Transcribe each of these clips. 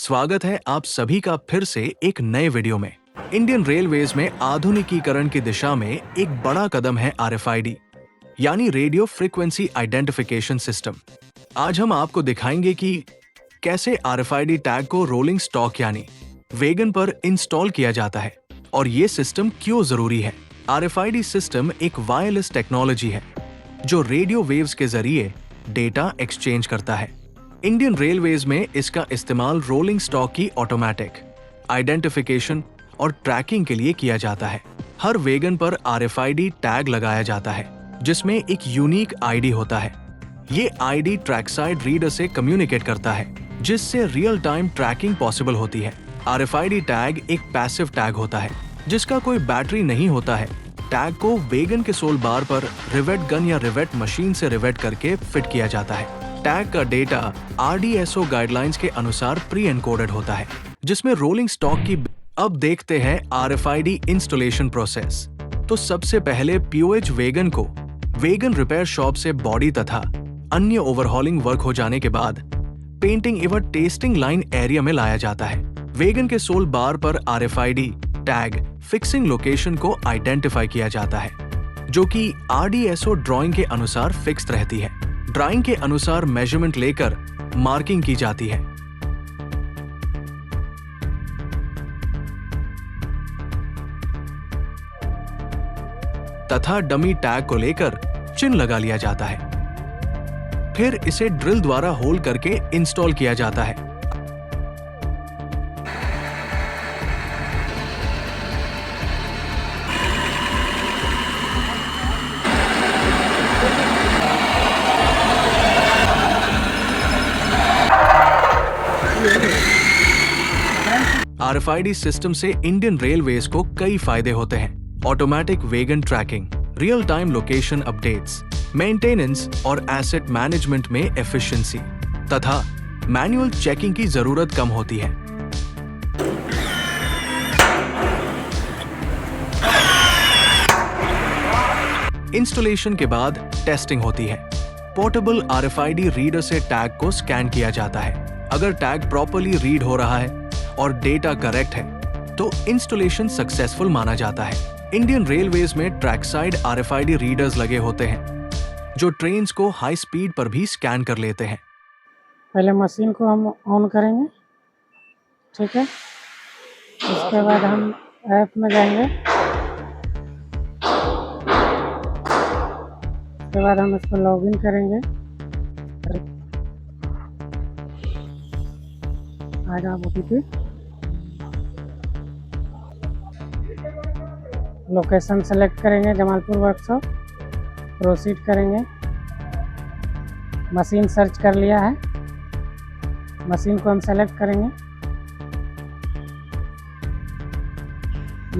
स्वागत है आप सभी का फिर से एक नए वीडियो में। इंडियन रेलवेज में आधुनिकीकरण की दिशा में एक बड़ा कदम है RFID यानी रेडियो फ्रीक्वेंसी आइडेंटिफिकेशन सिस्टम। आज हम आपको दिखाएंगे कि कैसे RFID टैग को रोलिंग स्टॉक यानी वैगन पर इंस्टॉल किया जाता है और ये सिस्टम क्यों जरूरी है। RFID सिस्टम एक वायरलेस टेक्नोलॉजी है जो रेडियो वेव्स के जरिए डेटा एक्सचेंज करता है। इंडियन रेलवेज में इसका इस्तेमाल रोलिंग स्टॉक की ऑटोमेटिक आइडेंटिफिकेशन और ट्रैकिंग के लिए किया जाता है। हर वैगन पर RFID टैग लगाया जाता है जिसमें एक यूनिक आईडी होता है। ये आईडी ट्रैकसाइड रीडर से कम्युनिकेट करता है जिससे रियल टाइम ट्रैकिंग पॉसिबल होती है। RFID टैग एक पैसिव टैग होता है जिसका कोई बैटरी नहीं होता है। टैग को वैगन के सोल बार पर रिवेट गन या रिवेट मशीन से रिवेट करके फिट किया जाता है। टैग का डेटा RDSO गाइडलाइंस के अनुसार प्री एनकोडेड होता है जिसमें रोलिंग स्टॉक की। अब देखते हैं RFID इंस्टॉलेशन प्रोसेस। तो सबसे पहले POH वैगन को वैगन रिपेयर शॉप से बॉडी तथा अन्य ओवरहॉलिंग वर्क हो जाने के बाद पेंटिंग एवं टेस्टिंग लाइन एरिया में लाया जाता है। वैगन के सोल बार पर RFID टैग फिक्सिंग लोकेशन को आइडेंटिफाई किया जाता है जो कि RDSO ड्राइंग के अनुसार फिक्स रहती है। ड्राइंग के अनुसार मेजरमेंट लेकर मार्किंग की जाती है। तथा डमी टैग को लेकर चिन्ह लगा लिया जाता है। फिर इसे ड्रिल द्वारा होल करके इंस्टॉल किया जाता है। RFID सिस्टम से इंडियन रेलवेज को कई फायदे होते हैं। Automatic wagon tracking, real time location updates, maintenance और एसेट मैनेजमेंट में एफिशिएंसी तथा मैनुअल चेकिंग की जरूरत कम होती है। इंस्टॉलेशन के बाद टेस्टिंग होती है। पोर्टेबल RFID रीडर से टैग को स्कैन किया जाता है। अगर टैग प्रॉपर्ली रीड हो रहा है और डेटा करेक्ट है तो इंस्टॉलेशन सक्सेसफुल माना जाता है। इंडियन रेलवेज में ट्रैकसाइड RFID रीडर्स लगे होते हैं जो ट्रेन्स को हाई स्पीड पर भी स्कैन कर लेते हैं। पहले मशीन को हम ऑन करेंगे, ठीक है। उसके बाद हम ऐप में जाएंगे। उसके बाद हम इसको लॉगिन करेंगे। आएगा OTP। लोकेशन सेलेक्ट करेंगे जमालपुर वर्कशॉप। प्रोसीड करेंगे। मशीन सर्च कर लिया है। मशीन को हम सेलेक्ट करेंगे।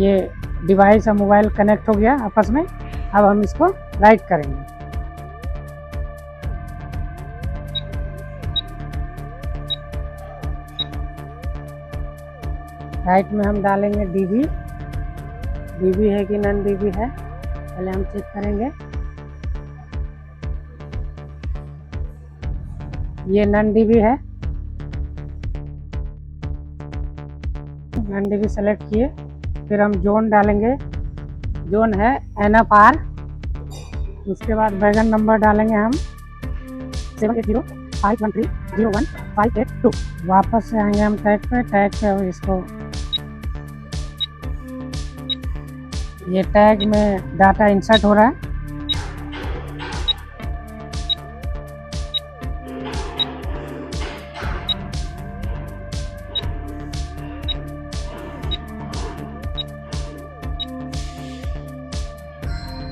ये डिवाइस और मोबाइल कनेक्ट हो गया आपस में। अब हम इसको राइट करेंगे। राइट में हम डालेंगे DB है कि नॉन DB है पहले हम चेक करेंगे। ये नॉन DB है। नॉन DB सेलेक्ट किए। फिर हम जोन डालेंगे। जोन है NFR। उसके बाद वैगन नंबर डालेंगे हम 78051301582। वापस से आएंगे हम टैग पे इसको ये टैग में डाटा इंसर्ट हो रहा है।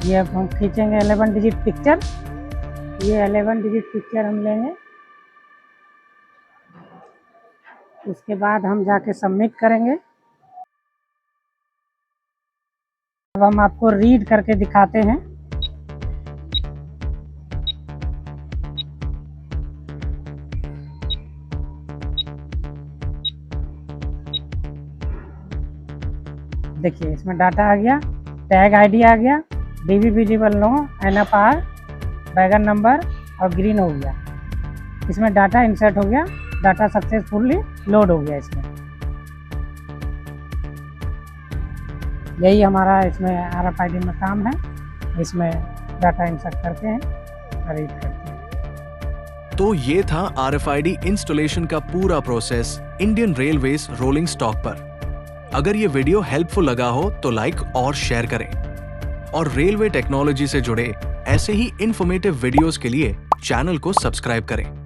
ये अब हम खींचेंगे 11 डिजिट पिक्चर। ये 11 डिजिट पिक्चर हम लेंगे। उसके बाद हम जाके सबमिट करेंगे। अब हम आपको रीड करके दिखाते हैं। देखिए इसमें डाटा आ गया, टैग आईडी आ गया, DB visible no, NFR, wagon number और ग्रीन हो गया। इसमें डाटा इंसर्ट हो गया। डाटा सक्सेसफुली लोड हो गया इसमें। यही हमारा इसमें RFID में काम है, इसमें डाटा इंसर्ट करते हैं, रीड करते हैं। तो ये था RFID इंस्टॉलेशन का पूरा process Indian railways rolling stock पर। अगर ये वीडियो हेल्पफुल लगा हो तो लाइक और शेयर करें, और रेलवे टेक्नोलॉजी से जुड़े ऐसे ही इंफॉर्मेटिव वीडियोस के लिए चैनल को सब्सक्राइब करें।